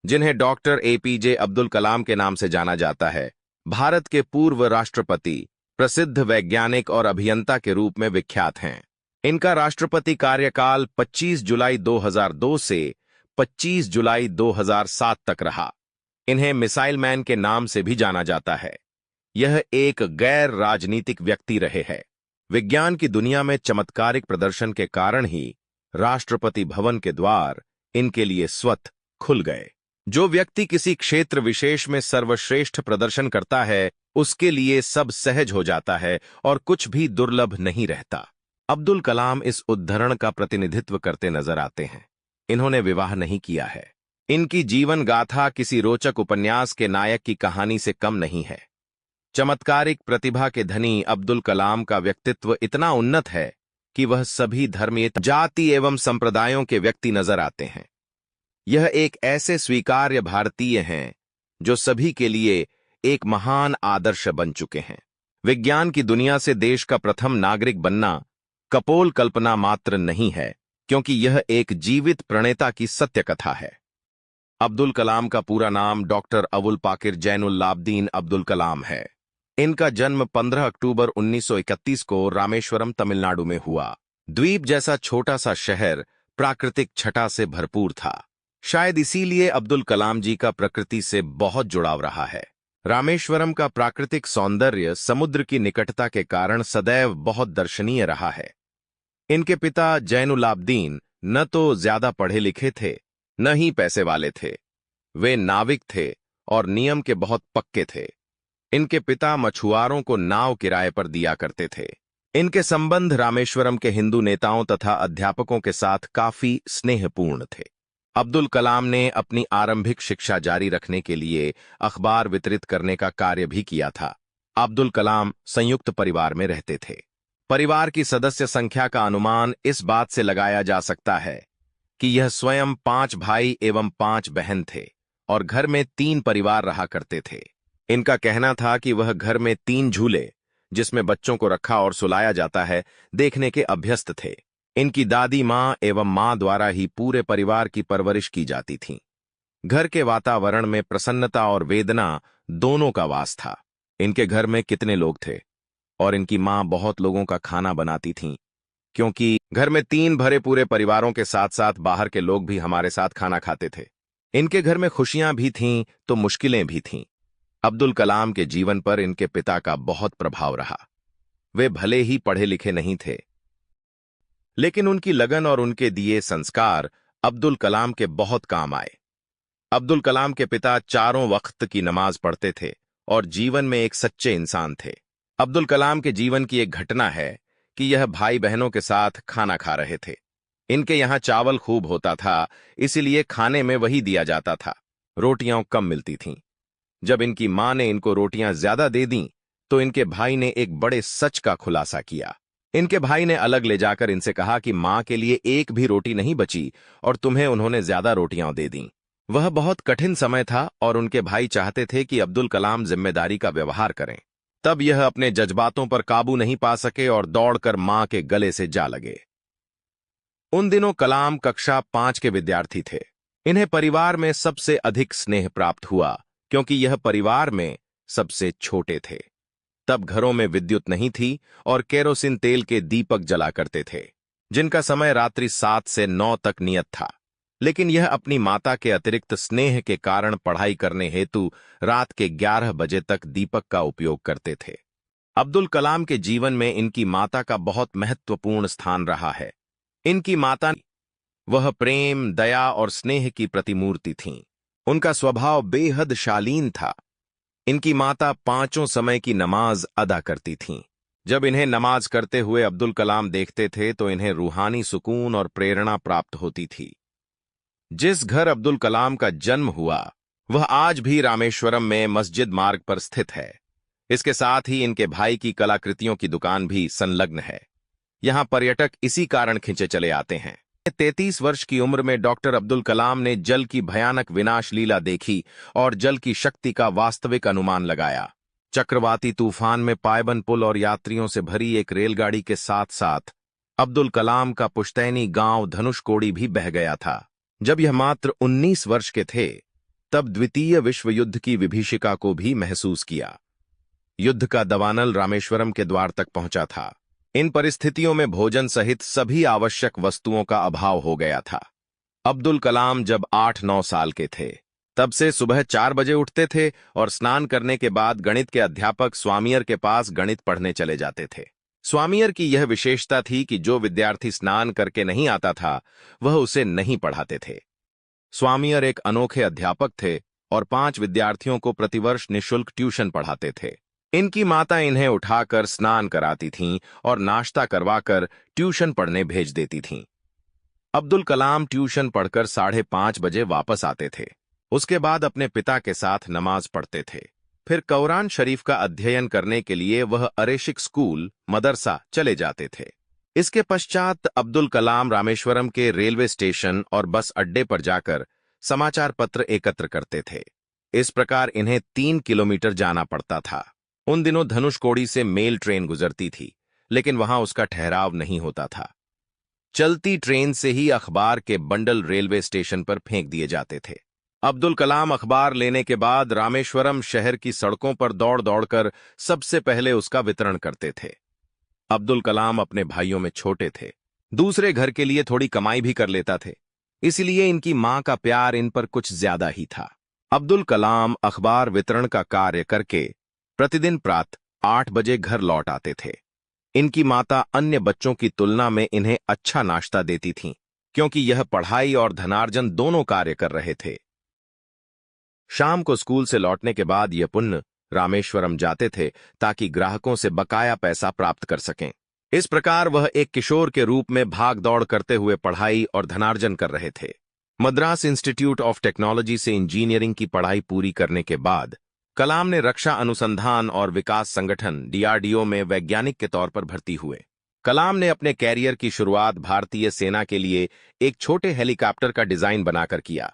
जिन्हें doctor APJ Abdul Kalam के नाम से जाना जाता है, भारत के पूर्व राष्ट्रपति, प्रसिद्ध वैज्ञानिक और अभियंता के रूप में विख्यात हैं। इनका राष्ट्रपति कार्यकाल 25 जुलाई 2002 से 25 जुलाई 2007 तक रहा। इन्हें मिसाइल मैन के नाम से भी जाना जाता है। यह एक गैर राजनीतिक व्यक्ति रहे हैं। विज्ञान की दुनिया में चमत्कारिक प्रदर्शन के कारण ही राष्ट्रपति भवन के द्वार इनके लिए स्वतः खुल गए। जो व्यक्ति किसी क्षेत्र विशेष में सर्वश्रेष्ठ प्रदर्शन करता है, उसके लिए सब सहज हो जाता है और कुछ भी दुर्लभ नहीं रहता। अब्दुल कलाम इस उद्धरण का प्रतिनिधित्व करते नजर आते हैं। इन्होंने विवाह नहीं किया है। इनकी जीवन गाथा किसी रोचक उपन्यास के नायक की कहानी से कम नहीं है। चमत्कारिक प्रतिभा के धनी अब्दुल कलाम का व्यक्तित्व इतना उन्नत है कि वह सभी धर्मीय, जाति एवं संप्रदायों के व्यक्ति नजर आते हैं। यह एक ऐसे स्वीकार्य भारतीय हैं जो सभी के लिए एक महान आदर्श बन चुके हैं। विज्ञान की दुनिया से देश का प्रथम नागरिक बनना कपोल कल्पना मात्र नहीं है, क्योंकि यह एक जीवित प्रणेता की सत्य कथा है। अब्दुल कलाम का पूरा नाम डॉक्टर अबुल पाकिर जैनुल्लाब्दीन अब्दुल कलाम है। इनका जन्म 15 अक्टूबर 1931 को रामेश्वरम, तमिलनाडु में हुआ। द्वीप जैसा छोटा सा शहर प्राकृतिक छटा से भरपूर था। शायद इसीलिए अब्दुल कलाम जी का प्रकृति से बहुत जुड़ाव रहा है। रामेश्वरम का प्राकृतिक सौंदर्य समुद्र की निकटता के कारण सदैव बहुत दर्शनीय रहा है। इनके पिता जैनुल्लाब्दीन न तो ज्यादा पढ़े लिखे थे, न ही पैसे वाले थे। वे नाविक थे और नियम के बहुत पक्के थे। इनके पिता मछुआरों को नाव किराए पर दिया करते थे। इनके संबंध रामेश्वरम के हिंदू नेताओं तथा अध्यापकों के साथ काफी स्नेहपूर्ण थे। अब्दुल कलाम ने अपनी आरंभिक शिक्षा जारी रखने के लिए अखबार वितरित करने का कार्य भी किया था। अब्दुल कलाम संयुक्त परिवार में रहते थे। परिवार की सदस्य संख्या का अनुमान इस बात से लगाया जा सकता है कि यह स्वयं 5 भाई एवं 5 बहन थे और घर में 3 परिवार रहा करते थे। इनका कहना था कि वह घर में 3 झूले, जिसमें बच्चों को रखा और सुलाया जाता है, देखने के अभ्यस्त थे। इनकी दादी माँ एवं माँ द्वारा ही पूरे परिवार की परवरिश की जाती थी। घर के वातावरण में प्रसन्नता और वेदना दोनों का वास था। इनके घर में कितने लोग थे और इनकी माँ बहुत लोगों का खाना बनाती थीं, क्योंकि घर में 3 भरे पूरे परिवारों के साथ साथ बाहर के लोग भी हमारे साथ खाना खाते थे। इनके घर में खुशियां भी थीं तो मुश्किलें भी थीं। अब्दुल कलाम के जीवन पर इनके पिता का बहुत प्रभाव रहा। वे भले ही पढ़े लिखे नहीं थे, लेकिन उनकी लगन और उनके दिए संस्कार अब्दुल कलाम के बहुत काम आए। अब्दुल कलाम के पिता चारों वक्त की नमाज पढ़ते थे और जीवन में एक सच्चे इंसान थे। अब्दुल कलाम के जीवन की एक घटना है कि यह भाई बहनों के साथ खाना खा रहे थे। इनके यहाँ चावल खूब होता था, इसीलिए खाने में वही दिया जाता था। रोटियां कम मिलती थीं। जब इनकी मां ने इनको रोटियां ज्यादा दे दीं, तो इनके भाई ने एक बड़े सच का खुलासा किया। इनके भाई ने अलग ले जाकर इनसे कहा कि मां के लिए एक भी रोटी नहीं बची और तुम्हें उन्होंने ज्यादा रोटियां दे दी। वह बहुत कठिन समय था और उनके भाई चाहते थे कि अब्दुल कलाम जिम्मेदारी का व्यवहार करें। तब यह अपने जज्बातों पर काबू नहीं पा सके और दौड़कर मां के गले से जा लगे। उन दिनों कलाम कक्षा 5 के विद्यार्थी थे। इन्हें परिवार में सबसे अधिक स्नेह प्राप्त हुआ, क्योंकि यह परिवार में सबसे छोटे थे। तब घरों में विद्युत नहीं थी और केरोसिन तेल के दीपक जला करते थे, जिनका समय रात्रि 7 से 9 तक नियत था। लेकिन यह अपनी माता के अतिरिक्त स्नेह के कारण पढ़ाई करने हेतु रात के 11 बजे तक दीपक का उपयोग करते थे। अब्दुल कलाम के जीवन में इनकी माता का बहुत महत्वपूर्ण स्थान रहा है। इनकी माता वह प्रेम, दया और स्नेह की प्रतिमूर्ति थीं। उनका स्वभाव बेहद शालीन था। इनकी माता 5 समय की नमाज अदा करती थीं। जब इन्हें नमाज करते हुए अब्दुल कलाम देखते थे तो इन्हें रूहानी सुकून और प्रेरणा प्राप्त होती थी। जिस घर अब्दुल कलाम का जन्म हुआ वह आज भी रामेश्वरम में मस्जिद मार्ग पर स्थित है। इसके साथ ही इनके भाई की कलाकृतियों की दुकान भी संलग्न है। यहां पर्यटक इसी कारण खिंचे चले आते हैं। 33 वर्ष की उम्र में डॉक्टर अब्दुल कलाम ने जल की भयानक विनाश लीला देखी और जल की शक्ति का वास्तविक अनुमान लगाया। चक्रवाती तूफान में पायबंद पुल और यात्रियों से भरी एक रेलगाड़ी के साथ साथ अब्दुल कलाम का पुश्तैनी गांव धनुषकोडी भी बह गया था। जब यह मात्र 19 वर्ष के थे तब द्वितीय विश्व युद्ध की विभीषिका को भी महसूस किया। युद्ध का दावानल रामेश्वरम के द्वार तक पहुंचा था। इन परिस्थितियों में भोजन सहित सभी आवश्यक वस्तुओं का अभाव हो गया था। अब्दुल कलाम जब 8-9 साल के थे, तब से सुबह 4 बजे उठते थे और स्नान करने के बाद गणित के अध्यापक स्वामियर के पास गणित पढ़ने चले जाते थे। स्वामियर की यह विशेषता थी कि जो विद्यार्थी स्नान करके नहीं आता था, वह उसे नहीं पढ़ाते थे। स्वामियर एक अनोखे अध्यापक थे और 5 विद्यार्थियों को प्रतिवर्ष निःशुल्क ट्यूशन पढ़ाते थे। इनकी माता इन्हें उठाकर स्नान कराती थीं और नाश्ता करवाकर ट्यूशन पढ़ने भेज देती थीं। अब्दुल कलाम ट्यूशन पढ़कर 5:30 बजे वापस आते थे। उसके बाद अपने पिता के साथ नमाज पढ़ते थे। फिर कुरान शरीफ का अध्ययन करने के लिए वह अरेशिक स्कूल मदरसा चले जाते थे। इसके पश्चात अब्दुल कलाम रामेश्वरम के रेलवे स्टेशन और बस अड्डे पर जाकर समाचार पत्र एकत्र करते थे। इस प्रकार इन्हें 3 किलोमीटर जाना पड़ता था। उन दिनों धनुषकोडी से मेल ट्रेन गुजरती थी, लेकिन वहां उसका ठहराव नहीं होता था। चलती ट्रेन से ही अखबार के बंडल रेलवे स्टेशन पर फेंक दिए जाते थे। अब्दुल कलाम अखबार लेने के बाद रामेश्वरम शहर की सड़कों पर दौड़ दौड़कर सबसे पहले उसका वितरण करते थे। अब्दुल कलाम अपने भाइयों में छोटे थे, दूसरे घर के लिए थोड़ी कमाई भी कर लेता थे, इसलिए इनकी मां का प्यार इन पर कुछ ज्यादा ही था। अब्दुल कलाम अखबार वितरण का कार्य करके प्रतिदिन प्रातः 8 बजे घर लौट आते थे। इनकी माता अन्य बच्चों की तुलना में इन्हें अच्छा नाश्ता देती थीं, क्योंकि यह पढ़ाई और धनार्जन दोनों कार्य कर रहे थे। शाम को स्कूल से लौटने के बाद यह पुण्य रामेश्वरम जाते थे ताकि ग्राहकों से बकाया पैसा प्राप्त कर सकें। इस प्रकार वह एक किशोर के रूप में भाग दौड़ करते हुए पढ़ाई और धनार्जन कर रहे थे। मद्रास इंस्टीट्यूट ऑफ टेक्नोलॉजी से इंजीनियरिंग की पढ़ाई पूरी करने के बाद कलाम ने रक्षा अनुसंधान और विकास संगठन डीआरडीओ में वैज्ञानिक के तौर पर भर्ती हुए। कलाम ने अपने कैरियर की शुरुआत भारतीय सेना के लिए एक छोटे हेलीकॉप्टर का डिजाइन बनाकर किया।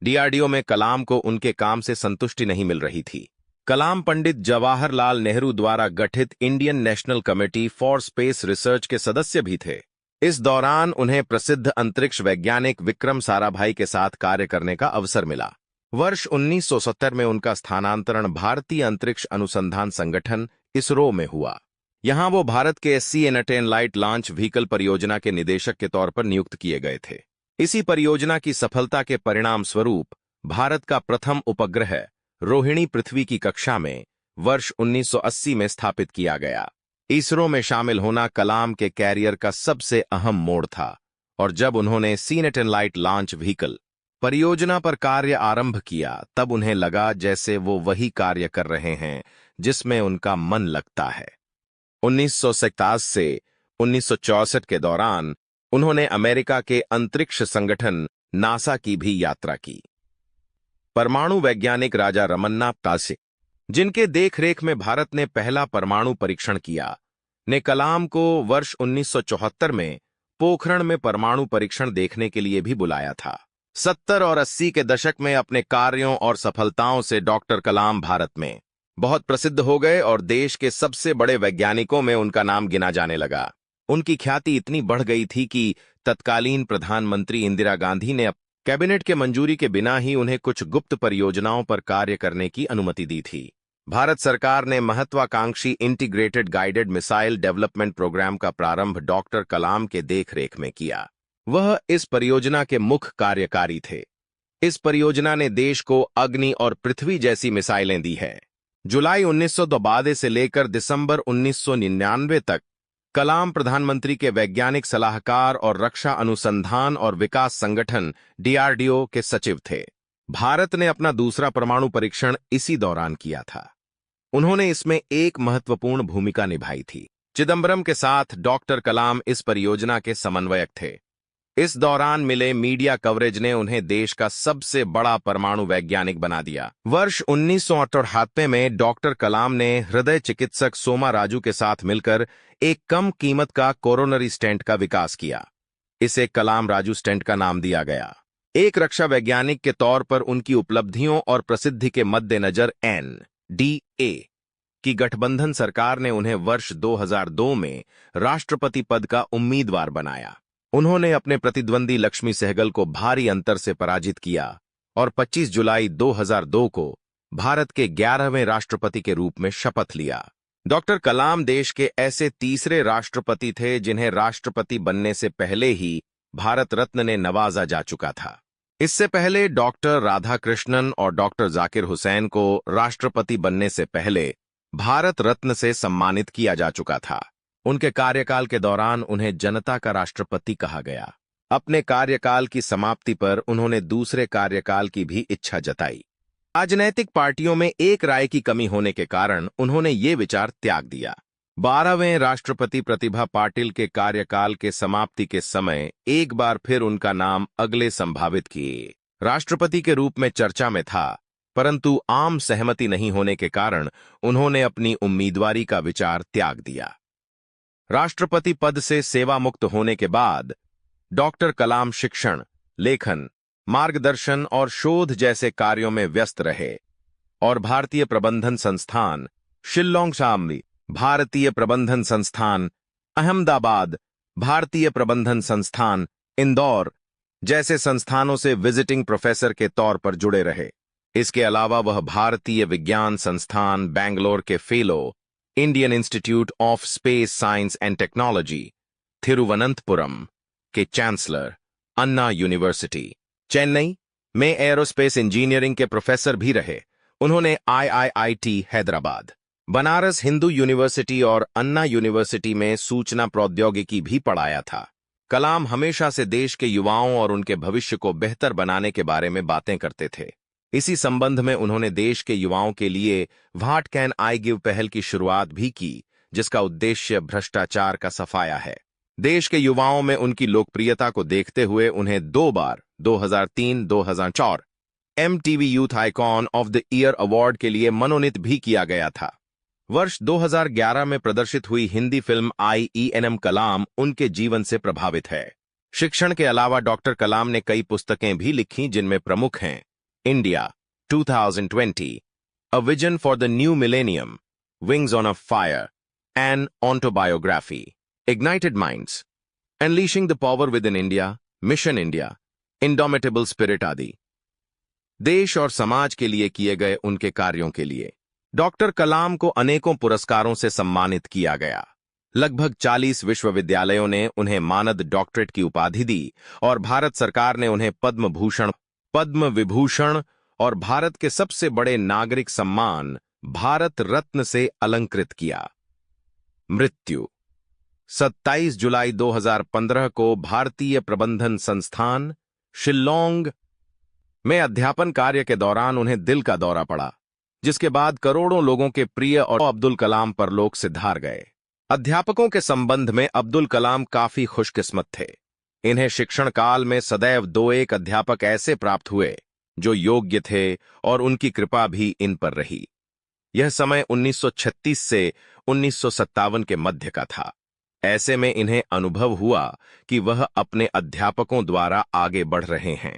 डीआरडीओ में कलाम को उनके काम से संतुष्टि नहीं मिल रही थी। कलाम पंडित जवाहरलाल नेहरू द्वारा गठित Indian national committee for space research के सदस्य भी थे। इस दौरान उन्हें प्रसिद्ध अंतरिक्ष वैज्ञानिक विक्रम साराभाई के साथ कार्य करने का अवसर मिला। वर्ष 1970 में उनका स्थानांतरण भारतीय अंतरिक्ष अनुसंधान संगठन इसरो में हुआ। यहां वो भारत के SCN-10 लाइट लॉन्च व्हीकल परियोजना के निदेशक के तौर पर नियुक्त किए गए थे। इसी परियोजना की सफलता के परिणाम स्वरूप भारत का प्रथम उपग्रह रोहिणी पृथ्वी की कक्षा में वर्ष 1980 में स्थापित किया गया। इसरो में शामिल होना कलाम के कैरियर का सबसे अहम मोड़ था और जब उन्होंने SCN-10 लाइट लॉन्च व्हीकल परियोजना पर कार्य आरंभ किया, तब उन्हें लगा जैसे वो वही कार्य कर रहे हैं जिसमें उनका मन लगता है। 1967 से 1964 के दौरान उन्होंने अमेरिका के अंतरिक्ष संगठन नासा की भी यात्रा की। परमाणु वैज्ञानिक राजा रमन्ना तासे, जिनके देखरेख में भारत ने पहला परमाणु परीक्षण किया, ने कलाम को वर्ष 1974 में पोखरण में परमाणु परीक्षण देखने के लिए भी बुलाया था। 70 और 80 के दशक में अपने कार्यों और सफलताओं से डॉक्टर कलाम भारत में बहुत प्रसिद्ध हो गए और देश के सबसे बड़े वैज्ञानिकों में उनका नाम गिना जाने लगा। उनकी ख्याति इतनी बढ़ गई थी कि तत्कालीन प्रधानमंत्री इंदिरा गांधी ने कैबिनेट के मंजूरी के बिना ही उन्हें कुछ गुप्त परियोजनाओं पर कार्य करने की अनुमति दी थी। भारत सरकार ने महत्वाकांक्षी integrated guided missile development programme का प्रारंभ डॉक्टर कलाम के देखरेख में किया। वह इस परियोजना के मुख्य कार्यकारी थे। इस परियोजना ने देश को अग्नि और पृथ्वी जैसी मिसाइलें दी है। जुलाई 1992 से लेकर दिसंबर 1999 तक कलाम प्रधानमंत्री के वैज्ञानिक सलाहकार और रक्षा अनुसंधान और विकास संगठन डीआरडीओ के सचिव थे। भारत ने अपना दूसरा परमाणु परीक्षण इसी दौरान किया था। उन्होंने इसमें एक महत्वपूर्ण भूमिका निभाई थी। चिदंबरम के साथ डॉक्टर कलाम इस परियोजना के समन्वयक थे। इस दौरान मिले मीडिया कवरेज ने उन्हें देश का सबसे बड़ा परमाणु वैज्ञानिक बना दिया। वर्ष 1998 में डॉक्टर कलाम ने हृदय चिकित्सक सोमा राजू के साथ मिलकर एक कम कीमत का कोरोनरी स्टेंट का विकास किया। इसे कलाम राजू स्टेंट का नाम दिया गया। एक रक्षा वैज्ञानिक के तौर पर उनकी उपलब्धियों और प्रसिद्धि के मद्देनजर NDA की गठबंधन सरकार ने उन्हें वर्ष 2002 में राष्ट्रपति पद का उम्मीदवार बनाया। उन्होंने अपने प्रतिद्वंदी लक्ष्मी सहगल को भारी अंतर से पराजित किया और 25 जुलाई 2002 को भारत के 11वें राष्ट्रपति के रूप में शपथ लिया। डॉक्टर कलाम देश के ऐसे तीसरे राष्ट्रपति थे जिन्हें राष्ट्रपति बनने से पहले ही भारत रत्न ने नवाजा जा चुका था। इससे पहले डॉक्टर राधाकृष्णन और डॉक्टर जाकिर हुसैन को राष्ट्रपति बनने से पहले भारत रत्न से सम्मानित किया जा चुका था। उनके कार्यकाल के दौरान उन्हें जनता का राष्ट्रपति कहा गया। अपने कार्यकाल की समाप्ति पर उन्होंने दूसरे कार्यकाल की भी इच्छा जताई। राजनैतिक पार्टियों में एक राय की कमी होने के कारण उन्होंने ये विचार त्याग दिया। 12वें राष्ट्रपति प्रतिभा पाटिल के कार्यकाल के समाप्ति के समय एक बार फिर उनका नाम अगले संभावित किए राष्ट्रपति के रूप में चर्चा में था, परंतु आम सहमति नहीं होने के कारण उन्होंने अपनी उम्मीदवारी का विचार त्याग दिया। राष्ट्रपति पद से सेवा मुक्त होने के बाद डॉक्टर कलाम शिक्षण, लेखन, मार्गदर्शन और शोध जैसे कार्यों में व्यस्त रहे और भारतीय प्रबंधन संस्थान शिल्लोंग शामली, भारतीय प्रबंधन संस्थान अहमदाबाद, भारतीय प्रबंधन संस्थान इंदौर जैसे संस्थानों से विजिटिंग प्रोफेसर के तौर पर जुड़े रहे। इसके अलावा वह भारतीय विज्ञान संस्थान बेंगलोर के fellow, Indian institute of space science and technology Thiruvananthapuram के चांसलर, अन्ना यूनिवर्सिटी चेन्नई में एरोस्पेस इंजीनियरिंग के प्रोफेसर भी रहे। उन्होंने IIIT हैदराबाद, बनारस हिंदू यूनिवर्सिटी और अन्ना यूनिवर्सिटी में सूचना प्रौद्योगिकी भी पढ़ाया था। कलाम हमेशा से देश के युवाओं और उनके भविष्य को बेहतर बनाने के बारे में बातें करते थे। इसी संबंध में उन्होंने देश के युवाओं के लिए व्हाट कैन आई गिव पहल की शुरुआत भी की, जिसका उद्देश्य भ्रष्टाचार का सफाया है। देश के युवाओं में उनकी लोकप्रियता को देखते हुए उन्हें 2 बार 2003-2004 MTV youth icon of the year award के लिए मनोनीत भी किया गया था। वर्ष 2011 में प्रदर्शित हुई हिंदी फिल्म IENM कलाम उनके जीवन से प्रभावित है। शिक्षण के अलावा डॉक्टर कलाम ने कई पुस्तकें भी लिखी, जिनमें प्रमुख हैं India 2020, a vision for the new millennium, wings on a fire, an autobiography, ignited minds, unleashing the power with in India, mission India, indomitable spirit आदि। देश और समाज के लिए किए गए उनके कार्यों के लिए डॉक्टर कलाम को अनेकों पुरस्कारों से सम्मानित किया गया। लगभग 40 विश्वविद्यालयों ने उन्हें मानद डॉक्टरेट की उपाधि दी और भारत सरकार ने उन्हें पद्म भूषण, पद्म विभूषण और भारत के सबसे बड़े नागरिक सम्मान भारत रत्न से अलंकृत किया। मृत्यु 27 जुलाई 2015 को भारतीय प्रबंधन संस्थान शिल्लोंग में अध्यापन कार्य के दौरान उन्हें दिल का दौरा पड़ा, जिसके बाद करोड़ों लोगों के प्रिय और अब्दुल कलाम परलोक सिधार गए। अध्यापकों के संबंध में अब्दुल कलाम काफी खुशकिस्मत थे। इन्हें शिक्षण काल में सदैव 2-1 अध्यापक ऐसे प्राप्त हुए जो योग्य थे और उनकी कृपा भी इन पर रही। यह समय 1936 से 1957 के मध्य का था। ऐसे में इन्हें अनुभव हुआ कि वह अपने अध्यापकों द्वारा आगे बढ़ रहे हैं।